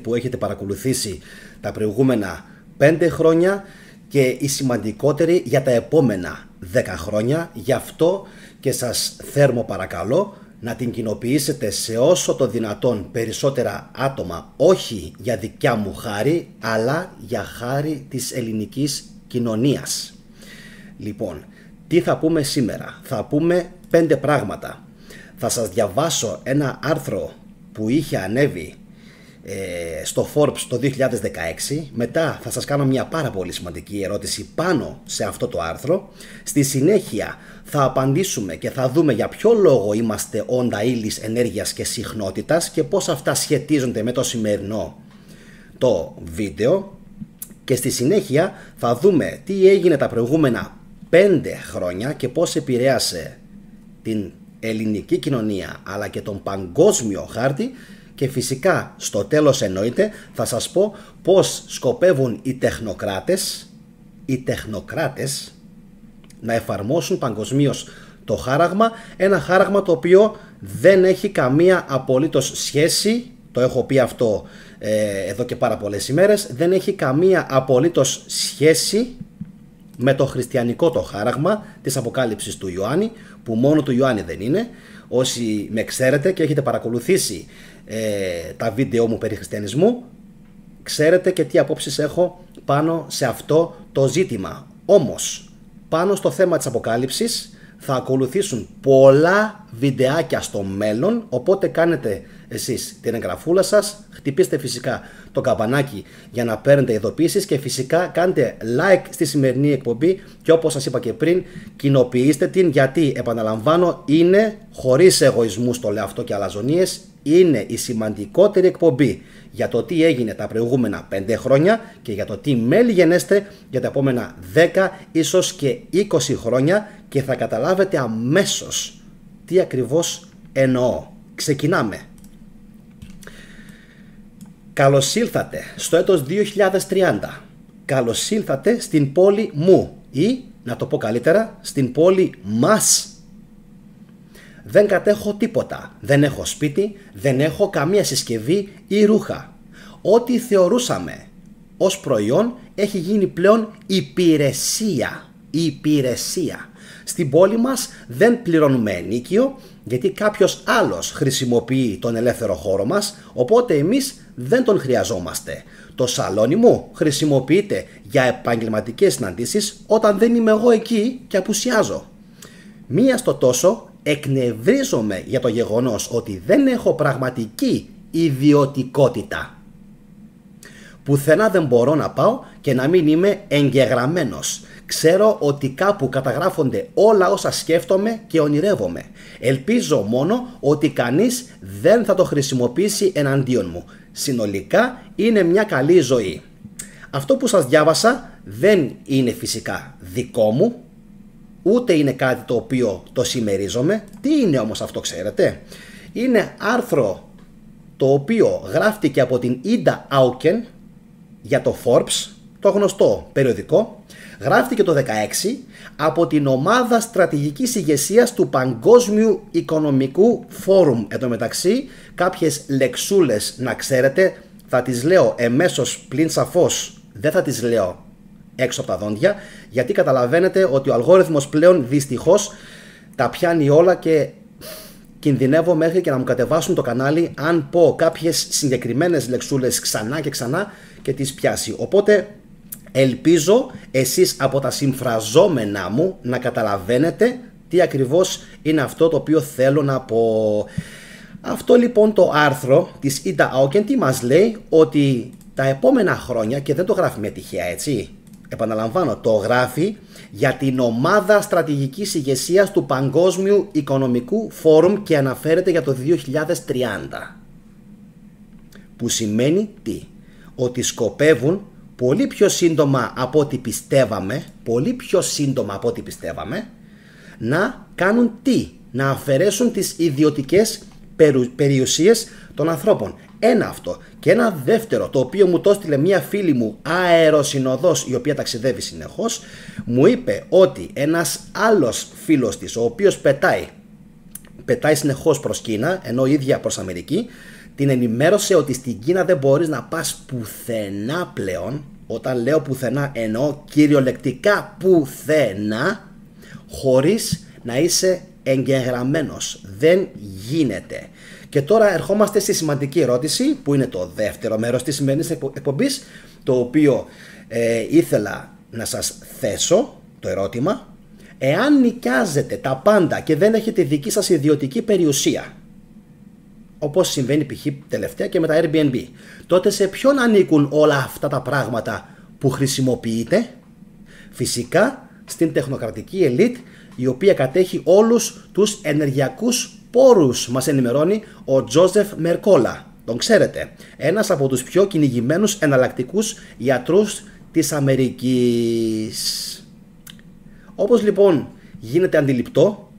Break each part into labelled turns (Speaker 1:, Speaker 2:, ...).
Speaker 1: που έχετε παρακολουθήσει τα προηγούμενα 5 χρόνια και η σημαντικότερη για τα επόμενα 10 χρόνια. Γι' αυτό και σας θέρμο παρακαλώ να την κοινοποιήσετε σε όσο το δυνατόν περισσότερα άτομα, όχι για δικιά μου χάρη, αλλά για χάρη της ελληνικής κοινωνίας. Λοιπόν, τι θα πούμε σήμερα? Θα πούμε 5 πράγματα. Θα σας διαβάσω ένα άρθρο που είχε ανέβει στο Forbes το 2016. Μετά θα σας κάνω μια πάρα πολύ σημαντική ερώτηση πάνω σε αυτό το άρθρο. Στη συνέχεια θα απαντήσουμε και θα δούμε για ποιο λόγο είμαστε όντα ύλης, ενέργειας και συχνότητας και πώς αυτά σχετίζονται με το σημερινό το βίντεο. Και στη συνέχεια θα δούμε τι έγινε τα προηγούμενα 5 χρόνια και πώς επηρέασε την ελληνική κοινωνία αλλά και τον παγκόσμιο χάρτη. Και φυσικά στο τέλος εννοείται θα σας πω πώς σκοπεύουν οι τεχνοκράτες να εφαρμόσουν παγκοσμίως το χάραγμα. Ένα χάραγμα το οποίο δεν έχει καμία απολύτως σχέση, το έχω πει αυτό εδώ και πάρα πολλές ημέρες, δεν έχει καμία απολύτως σχέση με το χριστιανικό το χάραγμα της Αποκάλυψης του Ιωάννη, που μόνο του Ιωάννη δεν είναι. Όσοι με ξέρετε και έχετε παρακολουθήσει τα βίντεο μου περί χριστιανισμού, ξέρετε και τι απόψεις έχω πάνω σε αυτό το ζήτημα. Όμως, πάνω στο θέμα της Αποκάλυψης θα ακολουθήσουν πολλά βιντεάκια στο μέλλον, οπότε κάνετε εσείς την εγγραφούλα σας, χτυπήστε φυσικά το καμπανάκι για να παίρνετε ειδοποιήσεις και φυσικά κάντε like στη σημερινή εκπομπή και όπως σας είπα και πριν, κοινοποιήστε την, γιατί επαναλαμβάνω, είναι, χωρίς εγωισμούς το λέω αυτό και αλαζονίες, είναι η σημαντικότερη εκπομπή για το τι έγινε τα προηγούμενα 5 χρόνια και για το τι μέλη γενέστε για τα επόμενα 10 ίσως και 20 χρόνια και θα καταλάβετε αμέσως τι ακριβώς εννοώ. Ξεκινάμε. Καλώς ήλθατε στο έτος 2030. Καλώς ήλθατε στην πόλη μου ή, να το πω καλύτερα, στην πόλη μας. Δεν κατέχω τίποτα, δεν έχω σπίτι, δεν έχω καμία συσκευή ή ρούχα. Ό,τι θεωρούσαμε ως προϊόν έχει γίνει πλέον υπηρεσία. Στην πόλη μας δεν πληρώνουμε ενίκιο γιατί κάποιος άλλος χρησιμοποιεί τον ελεύθερο χώρο μας, οπότε εμείς δεν τον χρειαζόμαστε. Το σαλόνι μου χρησιμοποιείται για επαγγελματικές συναντήσεις όταν δεν είμαι εγώ εκεί και απουσιάζω. Μία στο τόσο εκνευρίζομαι για το γεγονός ότι δεν έχω πραγματική ιδιωτικότητα. Πουθενά δεν μπορώ να πάω και να μην είμαι εγγεγραμμένος. Ξέρω ότι κάπου καταγράφονται όλα όσα σκέφτομαι και ονειρεύομαι. Ελπίζω μόνο ότι κανείς δεν θα το χρησιμοποιήσει εναντίον μου. Συνολικά είναι μια καλή ζωή. Αυτό που σας διάβασα δεν είναι φυσικά δικό μου, ούτε είναι κάτι το οποίο το συμμερίζομαι. Τι είναι όμως αυτό, ξέρετε? Είναι άρθρο το οποίο γράφτηκε από την Ida Auken για το Forbes, το γνωστό περιοδικό. Γράφτηκε το 2016 από την ομάδα στρατηγικής ηγεσίας του Παγκόσμιου Οικονομικού Φόρουμ. Εν τω μεταξύ, κάποιες λεξούλες να ξέρετε, θα τις λέω εμέσως πλην σαφώς, δεν θα τις λέω έξω από τα δόντια, γιατί καταλαβαίνετε ότι ο αλγόριθμος πλέον δυστυχώς τα πιάνει όλα και κινδυνεύω μέχρι και να μου κατεβάσουν το κανάλι αν πω κάποιες συγκεκριμένες λεξούλες ξανά και ξανά και τις πιάσει. Οπότε ελπίζω εσείς από τα συμφραζόμενά μου να καταλαβαίνετε τι ακριβώς είναι αυτό το οποίο θέλω να πω. Αυτό λοιπόν το άρθρο της Ida Auken τι μας λέει? Ότι τα επόμενα χρόνια, και δεν το γράφει με τυχαία, έτσι, επαναλαμβάνω, το γράφει για την ομάδα στρατηγικής ηγεσίας του Παγκόσμιου Οικονομικού Φόρουμ και αναφέρεται για το 2030. Που σημαίνει τι? Ότι σκοπεύουν πολύ πιο σύντομα από ό,τι πιστεύαμε, να κάνουν τι? Να αφαιρέσουν τις ιδιωτικές περιουσίες των ανθρώπων. Ένα αυτό. Και ένα δεύτερο, το οποίο μου το έστειλε μια φίλη μου αεροσυνοδός, η οποία ταξιδεύει συνεχώς, μου είπε ότι ένας άλλος φίλος της, ο οποίος πετάει συνεχώς προς Κίνα, ενώ η ίδια προς Αμερική, την ενημέρωσε ότι στην Κίνα δεν μπορείς να πας πουθενά πλέον. Όταν λέω πουθενά εννοώ κυριολεκτικά πουθενά, χωρίς να είσαι εγγεγραμμένος. Δεν γίνεται. Και τώρα ερχόμαστε στη σημαντική ερώτηση, που είναι το δεύτερο μέρος της σημερινής εκπομπής, το οποίο ήθελα να σας θέσω, το ερώτημα. Εάν νοικιάζετε τα πάντα και δεν έχετε δική σας ιδιωτική περιουσία, όπως συμβαίνει π.χ. τελευταία και με τα Airbnb, τότε σε ποιον ανήκουν όλα αυτά τα πράγματα που χρησιμοποιείτε? Φυσικά στην τεχνοκρατική ελίτ, η οποία κατέχει όλους τους ενεργειακούς πόρους, μας ενημερώνει ο Τζόζεφ Μερκόλα. Τον ξέρετε, ένας από τους πιο κυνηγημένους εναλλακτικούς ιατρούς της Αμερικής. Όπως λοιπόν γίνεται αντιληπτό,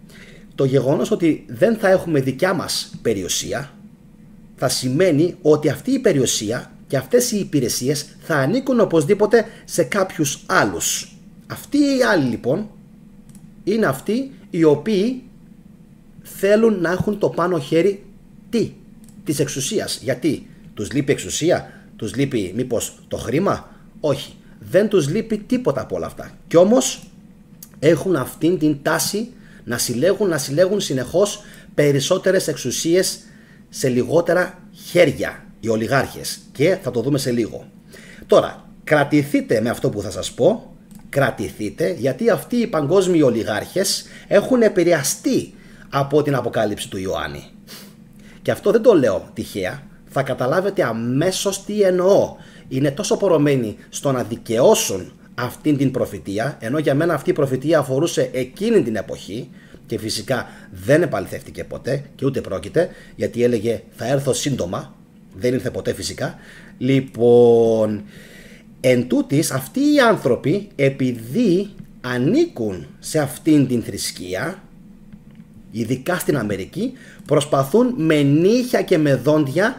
Speaker 1: το γεγονός ότι δεν θα έχουμε δικιά μας περιουσία θα σημαίνει ότι αυτή η περιουσία και αυτές οι υπηρεσίες θα ανήκουν οπωσδήποτε σε κάποιους άλλους. Αυτοί οι άλλοι λοιπόν είναι αυτοί οι οποίοι θέλουν να έχουν το πάνω χέρι της εξουσίας. Γιατί τους λείπει εξουσία, τους λείπει μήπως το χρήμα? Όχι, δεν τους λείπει τίποτα από όλα αυτά. Κι όμως έχουν αυτήν την τάση να συλλέγουν συνεχώς περισσότερες εξουσίες σε λιγότερα χέρια οι ολιγάρχες, και θα το δούμε σε λίγο. Τώρα, κρατηθείτε με αυτό που θα σας πω, κρατηθείτε, γιατί αυτοί οι παγκόσμιοι ολιγάρχες έχουν επηρεαστεί από την αποκάλυψη του Ιωάννη. Και αυτό δεν το λέω τυχαία, θα καταλάβετε αμέσως τι εννοώ. Είναι τόσο πορωμένοι στο να δικαιώσουν αυτήν την προφητεία, ενώ για μένα αυτή η προφητεία αφορούσε εκείνη την εποχή και φυσικά δεν επαληθεύτηκε ποτέ και ούτε πρόκειται, γιατί έλεγε θα έρθω σύντομα, δεν ήρθε ποτέ φυσικά. Λοιπόν, εν τούτης, αυτοί οι άνθρωποι, επειδή ανήκουν σε αυτήν την θρησκεία, ειδικά στην Αμερική, προσπαθούν με νύχια και με δόντια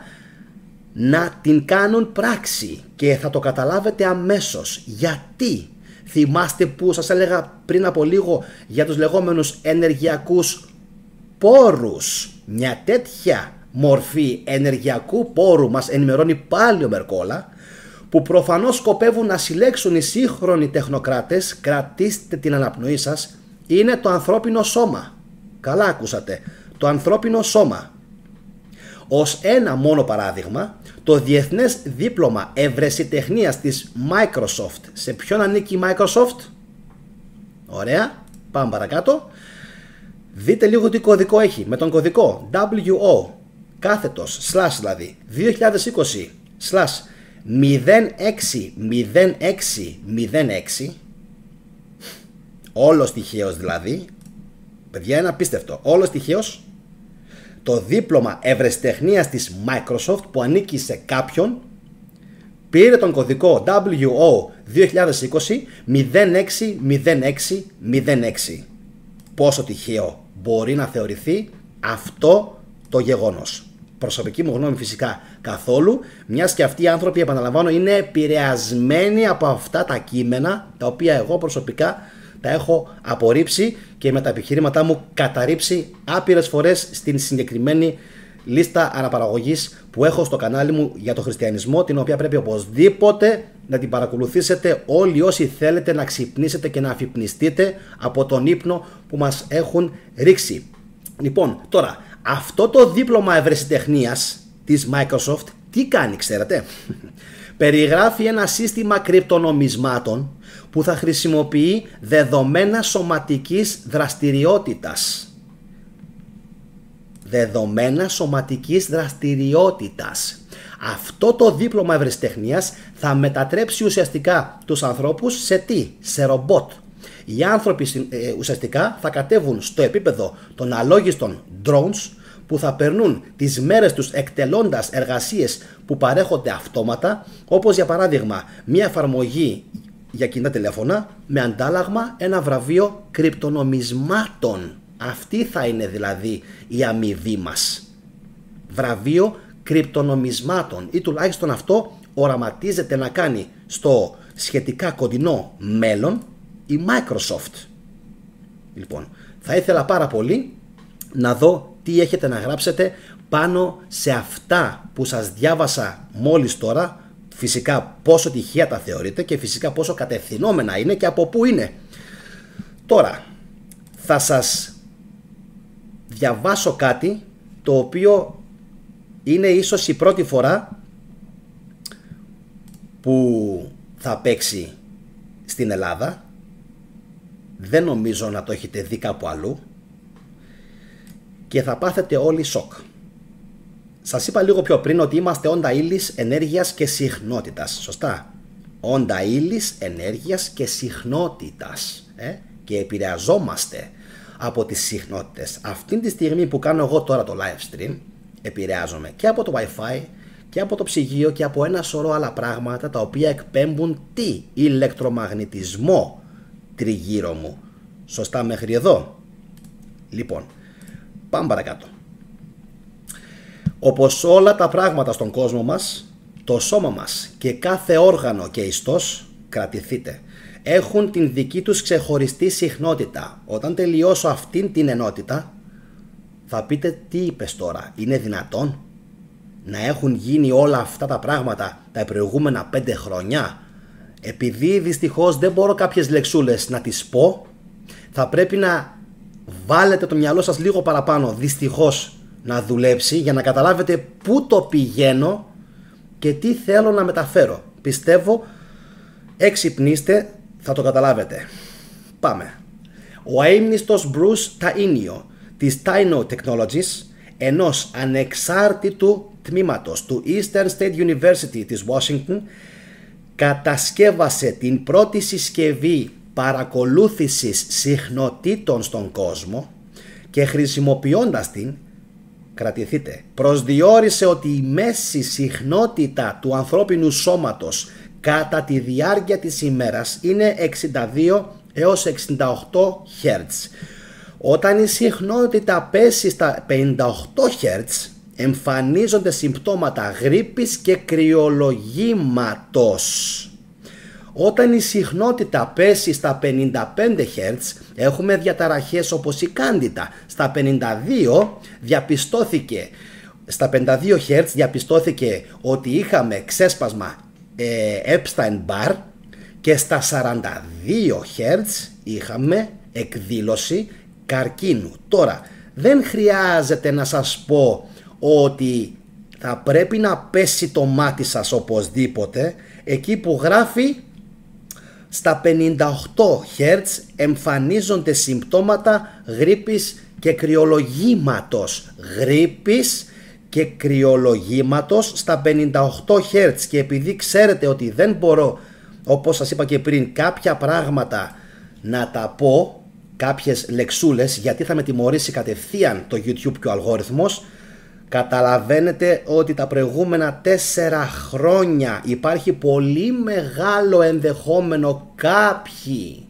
Speaker 1: να την κάνουν πράξη, και θα το καταλάβετε αμέσως. Γιατί? Θυμάστε που σας έλεγα πριν από λίγο για τους λεγόμενους ενεργειακούς πόρους? Μια τέτοια μορφή ενεργειακού πόρου μας ενημερώνει πάλι ο Μερκόλα, που προφανώς σκοπεύουν να συλλέξουν οι σύγχρονοι τεχνοκράτες. Κρατήστε την αναπνοή σας, είναι το ανθρώπινο σώμα. Καλά ακούσατε, το ανθρώπινο σώμα. Ως ένα μόνο παράδειγμα, το διεθνές δίπλωμα ευρεσιτεχνίας της Microsoft. Σε ποιον ανήκει η Microsoft? Ωραία, πάμε παρακάτω. Δείτε λίγο τι κωδικό έχει. Με τον κωδικό WO δηλαδή 2020/060606, όλος τυχαίος δηλαδή, παιδιά είναι απίστευτο, όλος τυχαίος, το δίπλωμα ευρεσιτεχνίας της Microsoft που ανήκει σε κάποιον πήρε τον κωδικό WO 2020/060606. Πόσο τυχαίο μπορεί να θεωρηθεί αυτό το γεγονός? Προσωπική μου γνώμη φυσικά καθόλου, μιας και αυτοί οι άνθρωποι, επαναλαμβάνω, είναι επηρεασμένοι από αυτά τα κείμενα, τα οποία εγώ προσωπικά τα έχω απορρίψει και με τα επιχειρήματά μου καταρρίψει άπειρες φορές στην συγκεκριμένη λίστα αναπαραγωγής που έχω στο κανάλι μου για το χριστιανισμό, την οποία πρέπει οπωσδήποτε να την παρακολουθήσετε όλοι όσοι θέλετε να ξυπνήσετε και να αφυπνιστείτε από τον ύπνο που μας έχουν ρίξει. Λοιπόν, τώρα, αυτό το δίπλωμα ευρεσιτεχνίας της Microsoft τι κάνει, ξέρετε? Περιγράφει ένα σύστημα κρυπτονομισμάτων που θα χρησιμοποιεί δεδομένα σωματικής δραστηριότητας. Δεδομένα σωματικής δραστηριότητας. Αυτό το δίπλωμα ευρεσιτεχνίας θα μετατρέψει ουσιαστικά τους ανθρώπους σε τι? Σε ρομπότ. Οι άνθρωποι ουσιαστικά θα κατέβουν στο επίπεδο των αλόγιστων drones που θα περνούν τις μέρες τους εκτελώντας εργασίες που παρέχονται αυτόματα, όπως για παράδειγμα μια εφαρμογή για κινητά τηλέφωνα με αντάλλαγμα ένα βραβείο κρυπτονομισμάτων. Αυτή θα είναι δηλαδή η αμοιβή μας. Βραβείο κρυπτονομισμάτων, ή τουλάχιστον αυτό οραματίζεται να κάνει στο σχετικά κοντινό μέλλον η Microsoft. Λοιπόν, θα ήθελα πάρα πολύ να δω τι έχετε να γράψετε πάνω σε αυτά που σας διάβασα μόλις τώρα, φυσικά πόσο τυχαία τα θεωρείτε και φυσικά πόσο κατευθυνόμενα είναι και από πού είναι. Τώρα θα σας διαβάσω κάτι το οποίο είναι ίσως η πρώτη φορά που θα παίξει στην Ελλάδα. Δεν νομίζω να το έχετε δει κάπου αλλού και θα πάθετε όλοι σοκ. Σας είπα λίγο πιο πριν ότι είμαστε όντα ύλης, ενέργειας και συχνότητας. Σωστά. Όντα ύλης, ενέργειας και συχνότητας. Και επηρεαζόμαστε από τις συχνότητες. Αυτή τη στιγμή που κάνω εγώ τώρα το live stream, επηρεάζομαι και από το Wi-Fi και από το ψυγείο και από ένα σωρό άλλα πράγματα τα οποία εκπέμπουν τι? Ηλεκτρομαγνητισμό τριγύρω μου. Σωστά μέχρι εδώ? Λοιπόν, πάμε παρακάτω. Όπως όλα τα πράγματα στον κόσμο μας, το σώμα μας και κάθε όργανο και ιστός, κρατηθείτε, έχουν την δική τους ξεχωριστή συχνότητα. Όταν τελειώσω αυτήν την ενότητα, θα πείτε τι είπες τώρα, είναι δυνατόν να έχουν γίνει όλα αυτά τα πράγματα τα προηγούμενα 5 χρόνια? Επειδή δυστυχώς δεν μπορώ κάποιες λεξούλες να τις πω, θα πρέπει να βάλετε το μυαλό σας λίγο παραπάνω, δυστυχώς, να δουλέψει για να καταλάβετε πού το πηγαίνω και τι θέλω να μεταφέρω. Πιστεύω, εξυπνήστε, θα το καταλάβετε. Πάμε. Ο αείμνηστος Bruce Tainio της Tainio Technologies, ενός ανεξάρτητου τμήματος του Eastern State University της Washington, κατασκεύασε την πρώτη συσκευή παρακολούθησης συχνοτήτων στον κόσμο και χρησιμοποιώντας την, κρατηθείτε, προσδιορίσε ότι η μέση συχνότητα του ανθρώπινου σώματος κατά τη διάρκεια της ημέρας είναι 62 έως 68 Hz. Όταν η συχνότητα πέσει στα 58 Hz, εμφανίζονται συμπτώματα γρίπης και κρυολογήματος. Όταν η συχνότητα πέσει στα 55 Hz, έχουμε διαταραχές όπως η κάντιτα. Στα 52 διαπιστώθηκε ότι είχαμε ξέσπασμα Epstein-Barr και στα 42 Hz είχαμε εκδήλωση καρκίνου. Τώρα, δεν χρειάζεται να σας πω ότι θα πρέπει να πέσει το μάτι σας οπωσδήποτε. Εκεί που γράφει στα 58 Hz εμφανίζονται συμπτώματα γρίπης και κρυολογήματος. Γρίπης και κρυολογήματος στα 58 Hz. Και επειδή ξέρετε ότι δεν μπορώ, όπως σας είπα και πριν, κάποια πράγματα να τα πω, κάποιες λεξούλες, γιατί θα με τιμωρήσει κατευθείαν το YouTube και ο αλγόριθμος, καταλαβαίνετε ότι τα προηγούμενα 4 χρόνια υπάρχει πολύ μεγάλο ενδεχόμενο κάποιοι,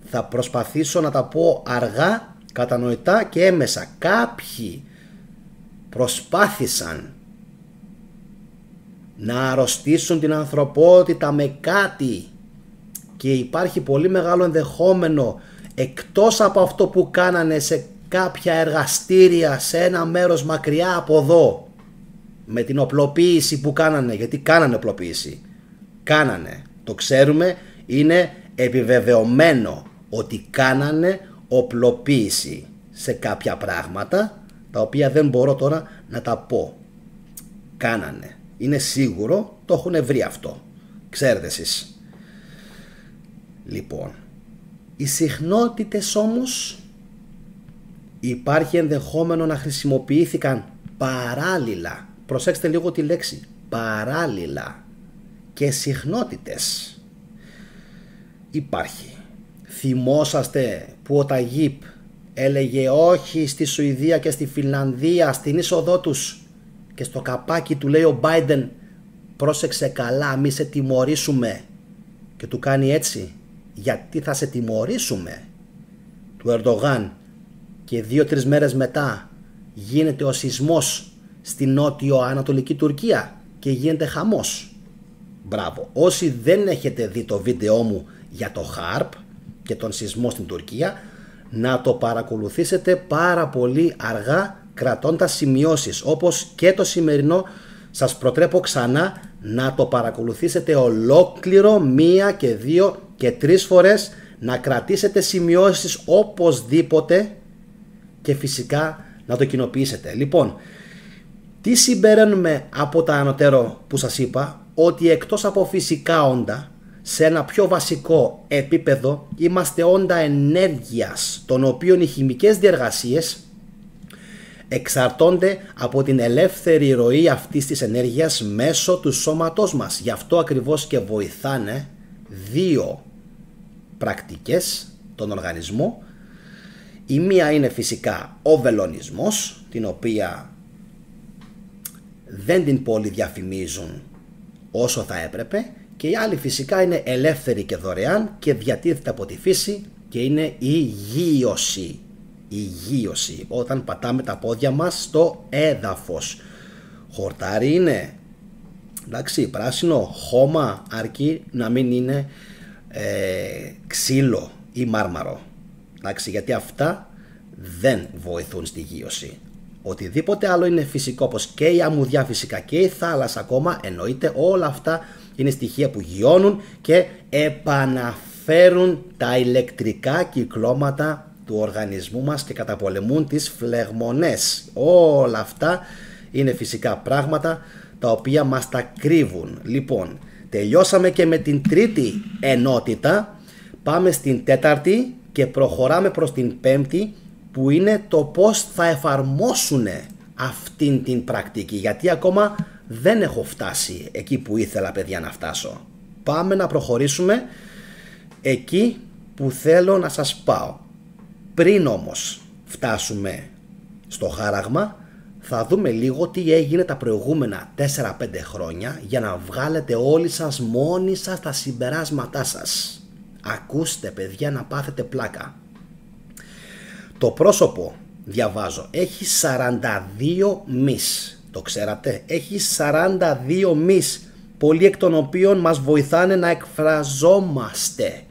Speaker 1: θα προσπαθήσω να τα πω αργά, κατανοητά και έμεσα, κάποιοι προσπάθησαν να αρρωστήσουν την ανθρωπότητα με κάτι και υπάρχει πολύ μεγάλο ενδεχόμενο, εκτός από αυτό που κάνανε σε κάποια εργαστήρια σε ένα μέρος μακριά από εδώ, με την οπλοποίηση που κάνανε, γιατί κάνανε οπλοποίηση, κάνανε, το ξέρουμε, είναι επιβεβαιωμένο ότι κάνανε οπλοποίηση σε κάποια πράγματα τα οποία δεν μπορώ τώρα να τα πω. Κάνανε, είναι σίγουρο, το έχουν βρει αυτό, ξέρετε εσείς. Λοιπόν, οι συχνότητες όμως υπάρχει ενδεχόμενο να χρησιμοποιήθηκαν παράλληλα, προσέξτε λίγο τη λέξη, παράλληλα, και συχνότητες. Υπάρχει. Θυμόσαστε που ο Ταγίπ έλεγε όχι στη Σουηδία και στη Φινλανδία στην είσοδό τους και στο καπάκι του λέει ο Biden πρόσεξε καλά μη σε τιμωρήσουμε, και του κάνει έτσι, γιατί θα σε τιμωρήσουμε, του Ερντογάν, και 2-3 μέρες μετά γίνεται ο σεισμός στη νότιο-ανατολική Τουρκία και γίνεται χαμός. Μπράβο. Όσοι δεν έχετε δει το βίντεό μου για το ΧΑΡΠ και τον σεισμό στην Τουρκία, να το παρακολουθήσετε πάρα πολύ αργά κρατώντας σημειώσεις, όπως και το σημερινό. Σας προτρέπω ξανά να το παρακολουθήσετε ολόκληρο 1 και 2 και 3 φορές, να κρατήσετε σημειώσεις οπωσδήποτε και φυσικά να το κοινοποιήσετε. Λοιπόν, τι συμπεραίνουμε από τα ανωτέρω που σας είπα? Ότι εκτός από φυσικά όντα, σε ένα πιο βασικό επίπεδο είμαστε όντα ενέργειας, των οποίων οι χημικές διεργασίες εξαρτώνται από την ελεύθερη ροή αυτής της ενέργειας μέσω του σώματός μας. Γι' αυτό ακριβώς και βοηθάνε 2 πρακτικές τον οργανισμό. Η μία είναι φυσικά ο βελονισμός, την οποία δεν την πολυδιαφημίζουν όσο θα έπρεπε, και η άλλη φυσικά είναι ελεύθερη και δωρεάν και διατίθεται από τη φύση, και είναι η γείωση. Η γείωση, όταν πατάμε τα πόδια μας στο έδαφος. Χορτάρι είναι, εντάξει, πράσινο, χώμα, αρκεί να μην είναι ξύλο ή μάρμαρο, εντάξει, γιατί αυτά δεν βοηθούν στη γείωση. Οτιδήποτε άλλο είναι φυσικό, όπως και η αμμουδιά φυσικά και η θάλασσα ακόμα, εννοείται, όλα αυτά είναι στοιχεία που γιώνουν και επαναφέρουν τα ηλεκτρικά κυκλώματα του οργανισμού μας και καταπολεμούν τις φλεγμονές. Όλα αυτά είναι φυσικά πράγματα τα οποία μας τα κρύβουν. Λοιπόν, τελειώσαμε και με την τρίτη ενότητα, πάμε στην τέταρτη και προχωράμε προς την πέμπτη, που είναι το πώς θα εφαρμόσουν αυτήν την πρακτική, γιατί ακόμα δεν έχω φτάσει εκεί που ήθελα, παιδιά, να φτάσω. Πάμε να προχωρήσουμε εκεί που θέλω να σας πάω. Πριν όμως φτάσουμε στο χάραγμα, θα δούμε λίγο τι έγινε τα προηγούμενα 4-5 χρόνια, για να βγάλετε όλοι σας μόνοι σας τα συμπεράσματά σας. Ακούστε, παιδιά, να πάθετε πλάκα. Το πρόσωπο, διαβάζω, έχει 42 μυς. Το ξέρατε? Έχει 42 μυς, πολλοί εκ των οποίων μας βοηθάνε να εκφραζόμαστε.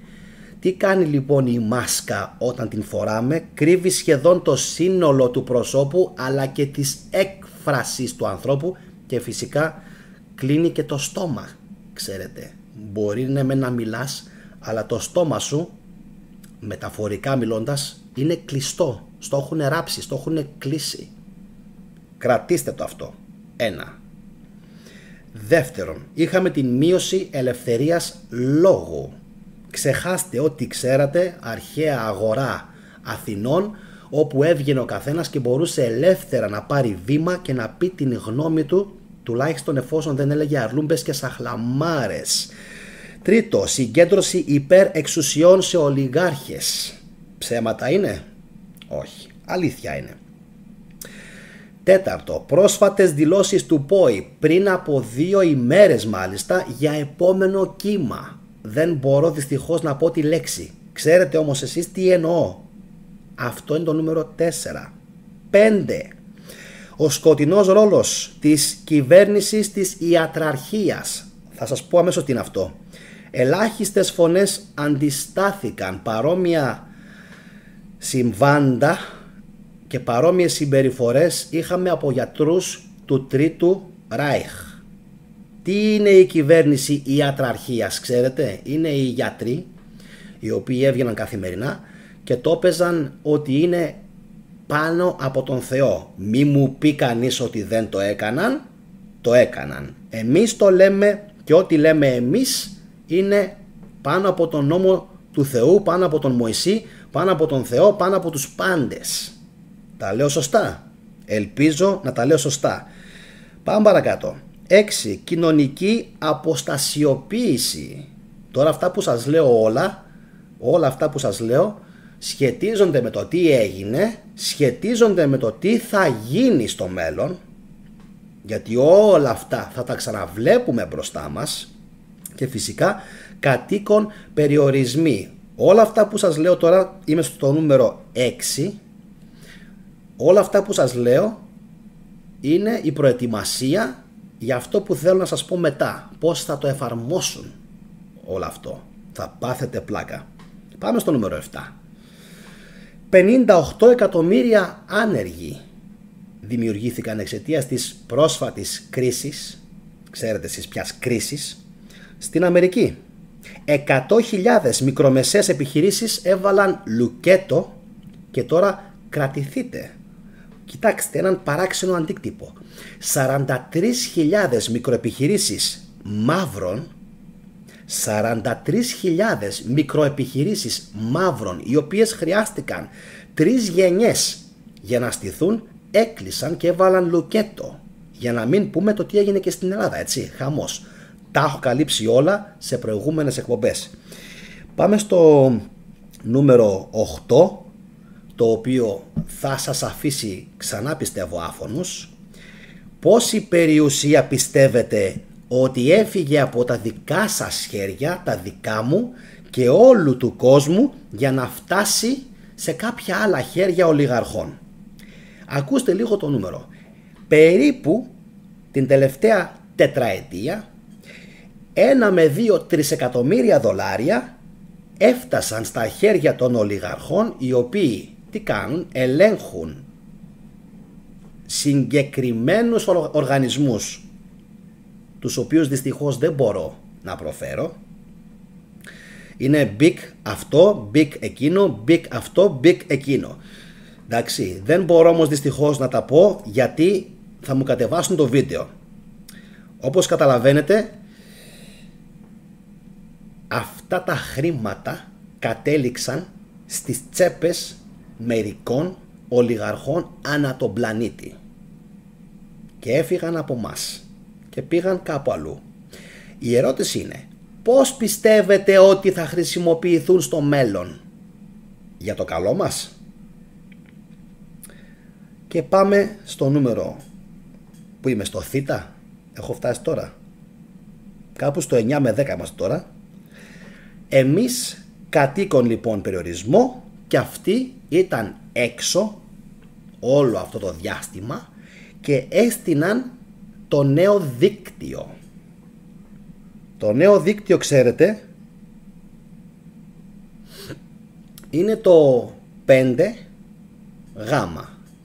Speaker 1: Τι κάνει λοιπόν η μάσκα όταν την φοράμε? Κρύβει σχεδόν το σύνολο του προσώπου, αλλά και της έκφρασης του ανθρώπου, και φυσικά κλείνει και το στόμα. Ξέρετε, μπορεί να μιλάς, αλλά το στόμα σου, μεταφορικά μιλώντας, είναι κλειστό. Στο έχουν ράψει, στο έχουν κλείσει. Κρατήστε το αυτό. 1. Δεύτερον, είχαμε την μείωση ελευθερίας λόγου. Ξεχάστε ό,τι ξέρατε, αρχαία αγορά Αθηνών, όπου έβγαινε ο καθένας και μπορούσε ελεύθερα να πάρει βήμα και να πει την γνώμη του, τουλάχιστον εφόσον δεν έλεγε αρλούμπες και σαχλαμάρες. Τρίτο, συγκέντρωση υπερεξουσιών σε ολιγάρχες. Ψέματα είναι? Όχι, αλήθεια είναι. Τέταρτο, πρόσφατες δηλώσεις του ΠΟΗ, πριν από 2 ημέρες μάλιστα, για επόμενο κύμα. Δεν μπορώ δυστυχώς να πω τη λέξη. Ξέρετε όμως εσείς τι εννοώ. Αυτό είναι το νούμερο 4. 5. Ο σκοτεινός ρόλος της κυβέρνησης της ιατραρχίας. Θα σας πω αμέσως τι είναι αυτό. Ελάχιστες φωνές αντιστάθηκαν παρόμοια συμβάντα και παρόμοιες συμπεριφορές είχαμε από γιατρούς του Τρίτου Ράιχ. Τι είναι η κυβέρνηση ιατραρχίας, ξέρετε? Είναι οι γιατροί οι οποίοι έβγαιναν καθημερινά και το έπαιζαν ότι είναι πάνω από τον Θεό. Μη μου πει κανείς ότι δεν το έκαναν, το έκαναν. Εμείς το λέμε και ό,τι λέμε εμείς είναι πάνω από τον νόμο του Θεού, πάνω από τον Μωυσή, πάνω από τον Θεό, πάνω από τους πάντες. Τα λέω σωστά? Ελπίζω να τα λέω σωστά. Πάμε παρακάτω. 6. Κοινωνική αποστασιοποίηση. Τώρα αυτά που σας λέω όλα αυτά που σας λέω σχετίζονται με το τι έγινε, σχετίζονται με το τι θα γίνει στο μέλλον, γιατί όλα αυτά θα τα ξαναβλέπουμε μπροστά μας, και φυσικά κατοίκον περιορισμοί. Όλα αυτά που σας λέω τώρα, είμαι στο νούμερο 6, όλα αυτά που σας λέω είναι η προετοιμασία για αυτό που θέλω να σας πω μετά. Πώς θα το εφαρμόσουν όλο αυτό. Θα πάθετε πλάκα. Πάμε στο νούμερο 7. 58 εκατομμύρια άνεργοι. δημιουργήθηκαν εξαιτίας της πρόσφατης κρίσης, ξέρετε εσείς ποιας κρίσης, στην Αμερική. 100.000 μικρομεσαίες επιχειρήσεις έβαλαν λουκέτο και τώρα κρατηθείτε. Κοιτάξτε έναν παράξενο αντίκτυπο. 43.000 μικροεπιχειρήσεις μαύρων, 43.000 μικροεπιχειρήσεις μαύρων, οι οποίες χρειάστηκαν 3 γενιές για να στηθούν, έκλεισαν και έβαλαν λουκέτο. Για να μην πούμε το τι έγινε και στην Ελλάδα, έτσι, χαμός. Τα έχω καλύψει όλα σε προηγούμενες εκπομπές. Πάμε στο νούμερο 8, το οποίο θα σας αφήσει ξανά πιστεύω άφωνους. Πόση περιουσία πιστεύετε ότι έφυγε από τα δικά σας χέρια, τα δικά μου και όλου του κόσμου, για να φτάσει σε κάποια άλλα χέρια ολιγαρχών? Ακούστε λίγο το νούμερο. Περίπου την τελευταία τετραετία 1 με 2 τρισεκατομμύρια δολάρια έφτασαν στα χέρια των ολιγαρχών, οι οποίοι τι κάνουν? Ελέγχουν συγκεκριμένους οργανισμούς, τους οποίους δυστυχώς δεν μπορώ να προφέρω. Είναι big αυτό, big εκείνο, big αυτό, big εκείνο. Εντάξει, δεν μπορώ όμως δυστυχώς να τα πω, γιατί θα μου κατεβάσουν το βίντεο. Όπως καταλαβαίνετε, αυτά τα χρήματα κατέληξαν στις τσέπες μερικών ολιγαρχών ανά τον πλανήτη και έφυγαν από μας και πήγαν κάπου αλλού. Η ερώτηση είναι, πώς πιστεύετε ότι θα χρησιμοποιηθούν στο μέλλον? Για το καλό μας? Και πάμε στο νούμερο που είμαι, στο θ. Έχω φτάσει τώρα. Κάπου στο 9 με 10 είμαστε τώρα. Εμείς κατοίκον λοιπόν περιορισμό, και αυτοί ήταν έξω όλο αυτό το διάστημα και έστειναν το νέο δίκτυο. Το νέο δίκτυο, ξέρετε, είναι το 5G.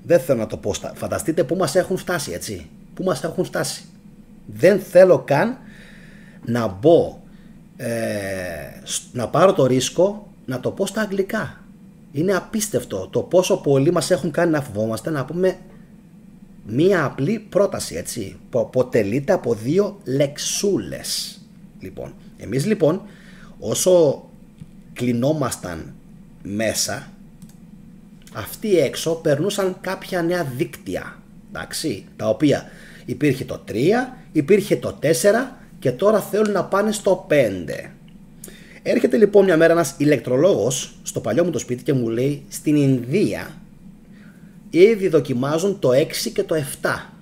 Speaker 1: Δεν θέλω να το πω. Φανταστείτε πού μας έχουν φτάσει, έτσι. Πού μας έχουν φτάσει. Δεν θέλω καν να μπω, να πάρω το ρίσκο να το πω στα αγγλικά. Είναι απίστευτο το πόσο πολύ μας έχουν κάνει να φοβόμαστε να πούμε μία απλή πρόταση, έτσι, που αποτελείται από 2 λεξούλες. Λοιπόν, εμείς λοιπόν όσο κλεινόμασταν μέσα, αυτοί έξω περνούσαν κάποια νέα δίκτυα, εντάξει, τα οποία υπήρχε το 3, υπήρχε το 4 και τώρα θέλουν να πάνε στο 5. Έρχεται λοιπόν μια μέρα ένας ηλεκτρολόγος στο παλιό μου το σπίτι και μου λέει, στην Ινδία ήδη δοκιμάζουν το 6 και το 7.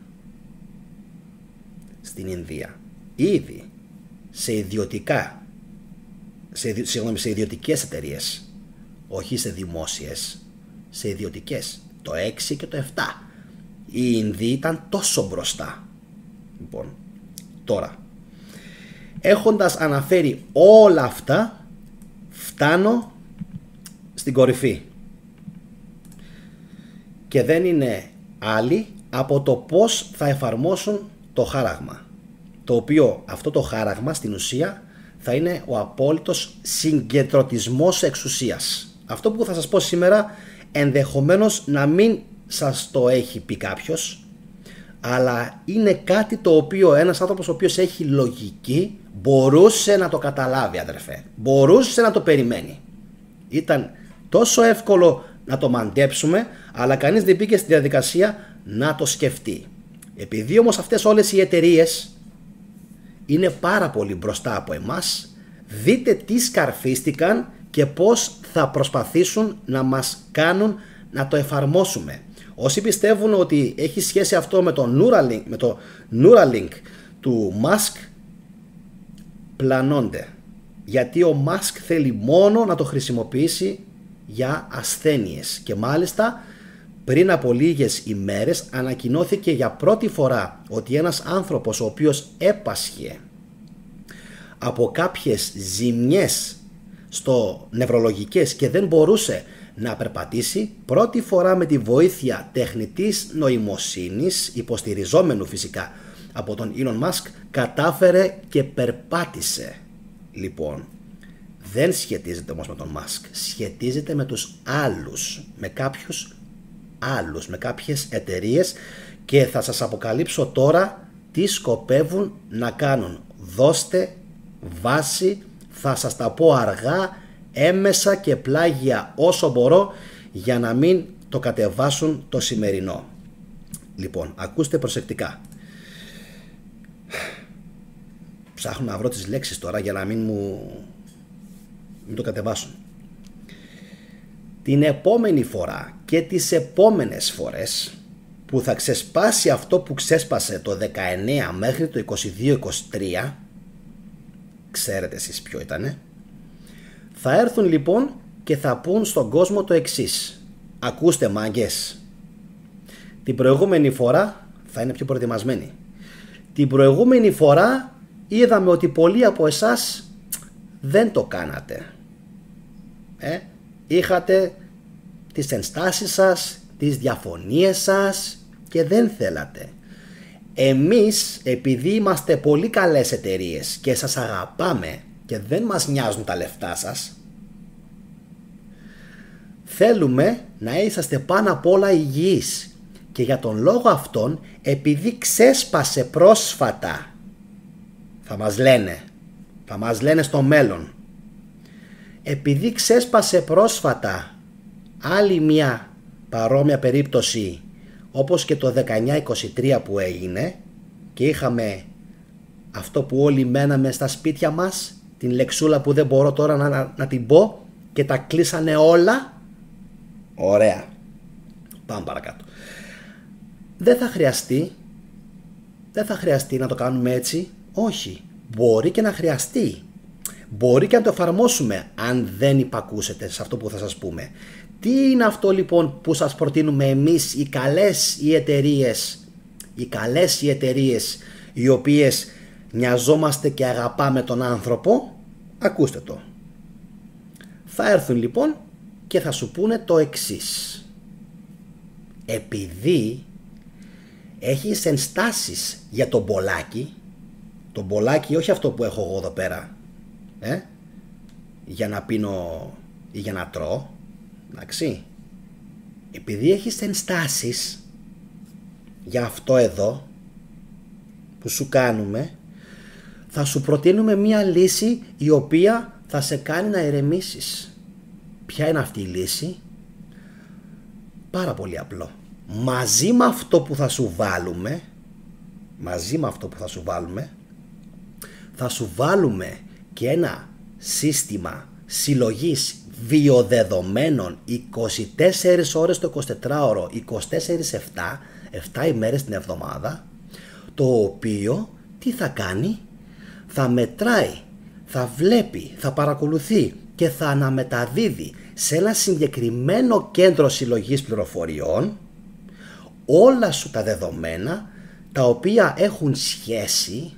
Speaker 1: Στην Ινδία ήδη σε ιδιωτικές εταιρείες, όχι σε δημόσιες, σε ιδιωτικές, το 6 και το 7. Οι Ινδοί ήταν τόσο μπροστά. Λοιπόν, τώρα, έχοντας αναφέρει όλα αυτά, φτάνω στην κορυφή. Και δεν είναι άλλη από το πώς θα εφαρμόσουν το χάραγμα. Το οποίο αυτό το χάραγμα στην ουσία θα είναι ο απόλυτος συγκεντρωτισμός εξουσίας. Αυτό που θα σας πω σήμερα ενδεχομένως να μην σας το έχει πει κάποιος, αλλά είναι κάτι το οποίο ένας άνθρωπος ο οποίος έχει λογική μπορούσε να το καταλάβει, αδερφέ. Μπορούσε να το περιμένει. Ήταν τόσο εύκολο να το μαντέψουμε, αλλά κανείς δεν πήγε στη διαδικασία να το σκεφτεί. Επειδή όμως αυτές όλες οι εταιρείες είναι πάρα πολύ μπροστά από εμάς, δείτε τι σκαρφίστηκαν και πώς θα προσπαθήσουν να μας κάνουν να το εφαρμόσουμε. Όσοι πιστεύουν ότι έχει σχέση αυτό με το Neuralink του Musk, πλανώνται. Γιατί ο Musk θέλει μόνο να το χρησιμοποιήσει για ασθένειες. Και μάλιστα πριν από λίγες ημέρες ανακοινώθηκε για πρώτη φορά ότι ένας άνθρωπος ο οποίος έπασχε από κάποιες ζημιές στο νευρολογικές και δεν μπορούσε να περπατήσει πρώτη φορά με τη βοήθεια τεχνητής νοημοσύνης, υποστηριζόμενου φυσικά από τον Elon Musk, κατάφερε και περπάτησε. Λοιπόν, δεν σχετίζεται όμως με τον Musk, σχετίζεται με τους άλλους, με κάποιους άλλους, με κάποιες εταιρείες, και θα σας αποκαλύψω τώρα τι σκοπεύουν να κάνουν. Δώστε βάση, θα σας τα πω αργά, έμεσα και πλάγια όσο μπορώ, για να μην το κατεβάσουν το σημερινό. Λοιπόν, ακούστε προσεκτικά. Ψάχνω να βρω τις λέξεις τώρα για να μην το κατεβάσουν. Την επόμενη φορά και τις επόμενες φορές που θα ξεσπάσει αυτό που ξέσπασε το 19 μέχρι το 22-23, ξέρετε εσείς ποιο ήτανε, θα έρθουν λοιπόν και θα πούν στον κόσμο το εξής. Ακούστε μάγκες, την προηγούμενη φορά θα είναι πιο προετοιμασμένοι. Την προηγούμενη φορά είδαμε ότι πολλοί από εσάς δεν το κάνατε. Είχατε τις ενστάσεις σας, τις διαφωνίες σας και δεν θέλατε. Εμείς, επειδή είμαστε πολύ καλές εταιρείες και σας αγαπάμε και δεν μας νοιάζουν τα λεφτά σας, θέλουμε να είσαστε πάνω απ' όλα υγιείς. Και για τον λόγο αυτόν, επειδή ξέσπασε πρόσφατα, θα μας λένε στο μέλλον, επειδή ξέσπασε πρόσφατα άλλη μια παρόμοια περίπτωση όπως και το 19-23 που έγινε και είχαμε αυτό που όλοι μέναμε στα σπίτια μας, την λεξούλα που δεν μπορώ τώρα να την πω, και τα κλείσανε όλα. Ωραία, πάμε παρακάτω. Δεν θα χρειαστεί να το κάνουμε έτσι. Όχι, μπορεί και να χρειαστεί. Μπορεί και να το εφαρμόσουμε αν δεν υπακούσετε σε αυτό που θα σας πούμε. Τι είναι αυτό λοιπόν που σας προτείνουμε εμείς, οι καλές οι εταιρείες οι οποίες νοιαζόμαστε και αγαπάμε τον άνθρωπο? Ακούστε το. Θα έρθουν λοιπόν και θα σου πούνε το εξής. Επειδή έχεις ενστάσεις για τον μπολάκι, όχι αυτό που έχω εγώ εδώ πέρα, για να πίνω ή για να τρώω, εντάξει, επειδή έχεις ενστάσεις για αυτό εδώ που σου κάνουμε, θα σου προτείνουμε μία λύση η οποία θα σε κάνει να ηρεμήσεις. Ποια είναι αυτή η λύση? Πάρα πολύ απλό. Μαζί με αυτό που θα σου βάλουμε, θα σου βάλουμε και ένα σύστημα συλλογής βιοδεδομένων 24 ώρες το 24ωρο, 24/7, 7 ημέρες την εβδομάδα, το οποίο τι θα κάνει? Θα μετράει, θα βλέπει, θα παρακολουθεί και θα αναμεταδίδει σε ένα συγκεκριμένο κέντρο συλλογής πληροφοριών όλα σου τα δεδομένα τα οποία έχουν σχέση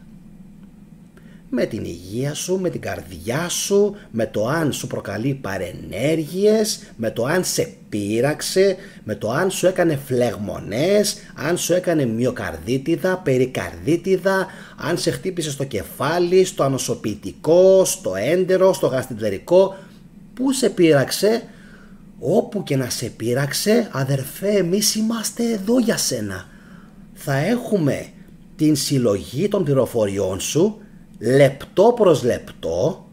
Speaker 1: με την υγεία σου, με την καρδιά σου, με το αν σου προκαλεί παρενέργειες, με το αν σε πείραξε, με το αν σου έκανε φλεγμονές, αν σου έκανε μυοκαρδίτιδα, περικαρδίτιδα, αν σε χτύπησε στο κεφάλι, στο ανοσοποιητικό, στο έντερο, στο γαστρεντερικό. Πού σε πείραξε? Όπου και να σε πείραξε, αδερφέ, εμείς είμαστε εδώ για σένα. Θα έχουμε την συλλογή των πληροφοριών σου λεπτό προς λεπτό,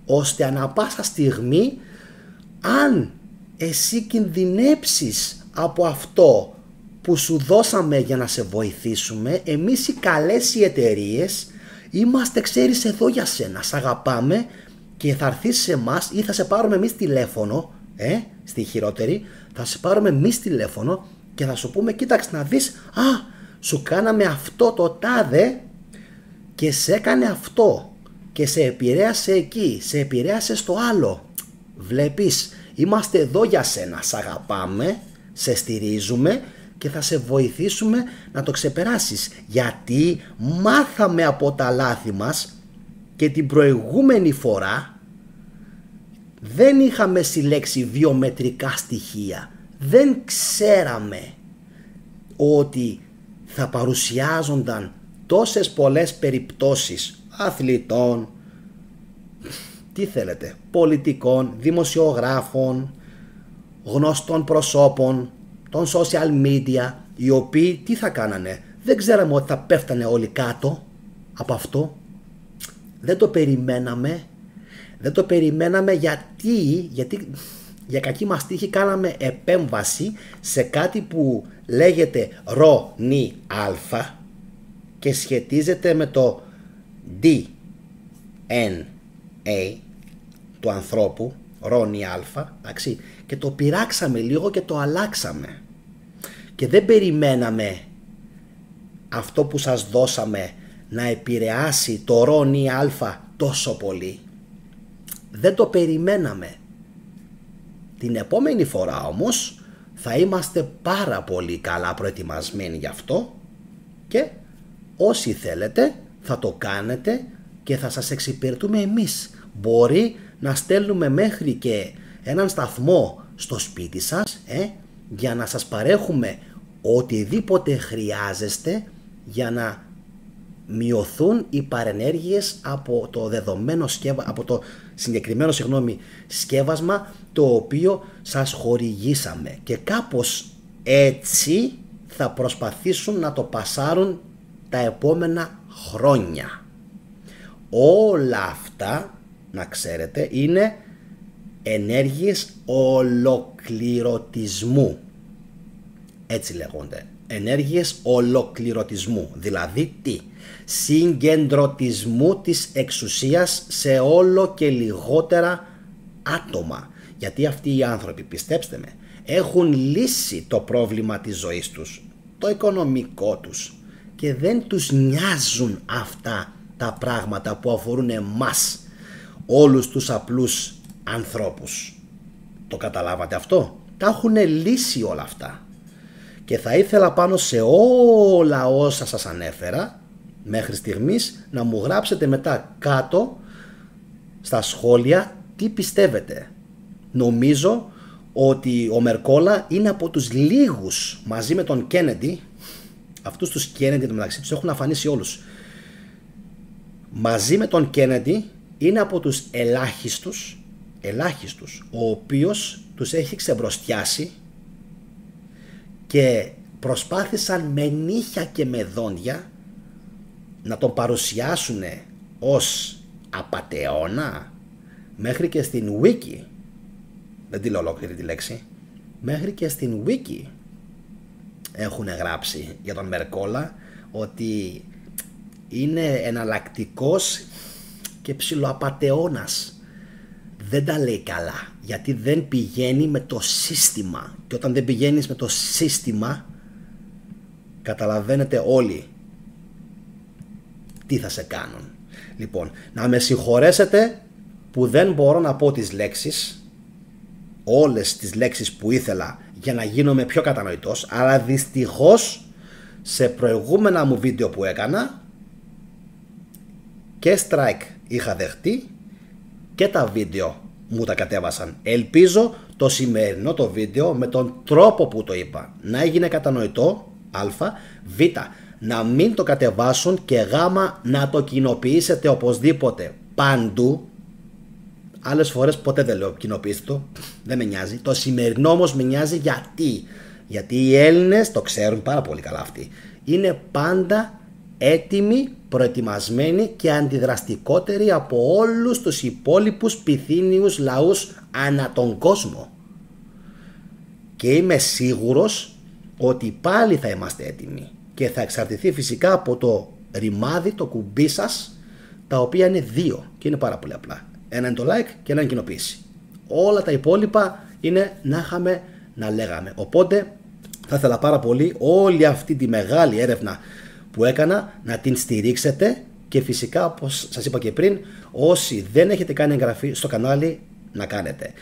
Speaker 1: ώστε ανα πάσα στιγμή, αν εσύ κινδυνέψεις από αυτό που σου δώσαμε για να σε βοηθήσουμε, εμείς οι καλές οι εταιρείες είμαστε, ξέρεις, εδώ για σένα. Σ' αγαπάμε και θα έρθεις σε εμάς ή θα σε πάρουμε εμείς τηλέφωνο, στη χειρότερη, θα σε πάρουμε εμείς τηλέφωνο και θα σου πούμε, κοίταξε να δεις, σου κάναμε αυτό το τάδε και σε έκανε αυτό και σε επηρέασε εκεί, σε επηρέασε στο άλλο. Βλέπεις, είμαστε εδώ για σένα, σ' αγαπάμε, σε στηρίζουμε και θα σε βοηθήσουμε να το ξεπεράσεις, γιατί μάθαμε από τα λάθη μας και την προηγούμενη φορά δεν είχαμε συλλέξει βιομετρικά στοιχεία. Δεν ξέραμε ότι θα παρουσιάζονταν τόσες πολλές περιπτώσεις αθλητών, τι θέλετε, πολιτικών, δημοσιογράφων, γνωστών προσώπων, των social media, οι οποίοι τι θα κάνανε? Δεν ξέραμε ότι θα πέφτανε όλοι κάτω από αυτό. Δεν το περιμέναμε. Δεν το περιμέναμε γιατί για κακή μας τύχη κάναμε επέμβαση σε κάτι που λέγεται ρο-νι αλφα και σχετίζεται με το DNA του ανθρώπου, ρο-νι αλφα, εντάξει, και το πειράξαμε λίγο και το αλλάξαμε. Και δεν περιμέναμε αυτό που σας δώσαμε να επηρεάσει το ρο-νι αλφα τόσο πολύ. Δεν το περιμέναμε. Την επόμενη φορά όμως θα είμαστε πάρα πολύ καλά προετοιμασμένοι γι' αυτό και όσοι θέλετε θα το κάνετε και θα σας εξυπηρετούμε εμείς. Μπορεί να στέλνουμε μέχρι και έναν σταθμό στο σπίτι σας για να σας παρέχουμε οτιδήποτε χρειάζεστε για να μειωθούν οι παρενέργειες από το δεδομένο από το συγκεκριμένο σκεύασμα το οποίο σας χορηγήσαμε, και κάπως έτσι θα προσπαθήσουν να το πασάρουν τα επόμενα χρόνια. Όλα αυτά, να ξέρετε, είναι ενέργειες ολοκληρωτισμού. Έτσι λέγονται. Ενέργειες ολοκληρωτισμού. Δηλαδή τι? Συγκεντρωτισμού της εξουσίας σε όλο και λιγότερα άτομα. Γιατί αυτοί οι άνθρωποι, πιστέψτε με, έχουν λύσει το πρόβλημα της ζωής τους, το οικονομικό τους, και δεν τους νοιάζουν αυτά τα πράγματα που αφορούν εμάς, όλους τους απλούς ανθρώπους. Το καταλάβατε αυτό? Τα έχουν λύσει όλα αυτά. Και θα ήθελα πάνω σε όλα όσα σας ανέφερα μέχρι στιγμής να μου γράψετε μετά κάτω στα σχόλια τι πιστεύετε. Νομίζω ότι ο Μερκόλα είναι από τους λίγους, μαζί με τον Κέννεντι, αυτούς τους Κέννεντι μεταξύ τους έχουν αφανίσει όλους, μαζί με τον Κέννεντι είναι από τους ελάχιστους, ο οποίος τους έχει ξεμπροστιάσει και προσπάθησαν με νύχια και με δόντια να τον παρουσιάσουν ως απατεώνα. Μέχρι και στην Wiki, δεν τη λέω ολόκληρη τη λέξη, μέχρι και στην Wiki έχουν γράψει για τον Μερκόλα ότι είναι εναλλακτικός και ψιλοαπατεώνας. Δεν τα λέει καλά, γιατί δεν πηγαίνει με το σύστημα, και όταν δεν πηγαίνεις με το σύστημα καταλαβαίνετε όλοι τι θα σε κάνουν. Λοιπόν, να με συγχωρέσετε που δεν μπορώ να πω τις λέξεις, όλες τις λέξεις που ήθελα για να γίνομαι πιο κατανοητός, αλλά δυστυχώς σε προηγούμενα μου βίντεο που έκανα και strike είχα δεχτεί και τα βίντεο μου τα κατέβασαν. Ελπίζω το σημερινό το βίντεο με τον τρόπο που το είπα να έγινε κατανοητό, α, β, να μην το κατεβάσουν, και γ, να το κοινοποιήσετε οπωσδήποτε παντού. Άλλες φορές ποτέ δεν λέω κοινοποιήστε το, δεν με νοιάζει. Το σημερινό όμως με νοιάζει γιατί οι Έλληνες το ξέρουν πάρα πολύ καλά αυτοί. Είναι πάντα έτοιμοι, προετοιμασμένοι και αντιδραστικότεροι από όλους τους υπόλοιπους πυθύνιους λαούς ανά τον κόσμο. Και είμαι σίγουρος ότι πάλι θα είμαστε έτοιμοι, και θα εξαρτηθεί φυσικά από το ρημάδι, το κουμπί σας, τα οποία είναι δύο και είναι πάρα πολύ απλά. Ένα είναι το like και ένα είναι κοινοποίηση. Όλα τα υπόλοιπα είναι να είχαμε να λέγαμε. Οπότε θα ήθελα πάρα πολύ όλη αυτή τη μεγάλη έρευνα που έκανα να την στηρίξετε, και φυσικά, όπως σας είπα και πριν, όσοι δεν έχετε κάνει εγγραφή στο κανάλι να κάνετε.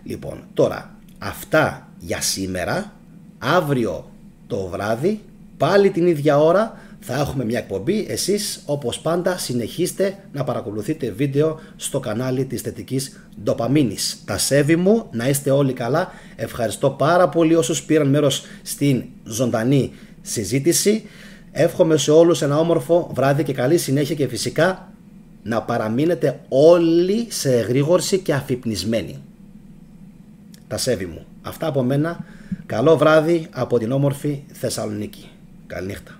Speaker 1: Λοιπόν, τώρα αυτά για σήμερα. Αύριο το βράδυ, πάλι την ίδια ώρα, θα έχουμε μια εκπομπή. Εσείς όπως πάντα συνεχίστε να παρακολουθείτε βίντεο στο κανάλι της θετικής ντοπαμίνης. Τα σέβη μου, να είστε όλοι καλά. Ευχαριστώ πάρα πολύ όσους πήραν μέρος στην ζωντανή συζήτηση. Εύχομαι σε όλους ένα όμορφο βράδυ και καλή συνέχεια και φυσικά να παραμείνετε όλοι σε εγρήγορση και αφυπνισμένοι. Τα σέβη μου. Αυτά από μένα. Καλό βράδυ από την όμορφη Θεσσαλονίκη. Καληνύχτα.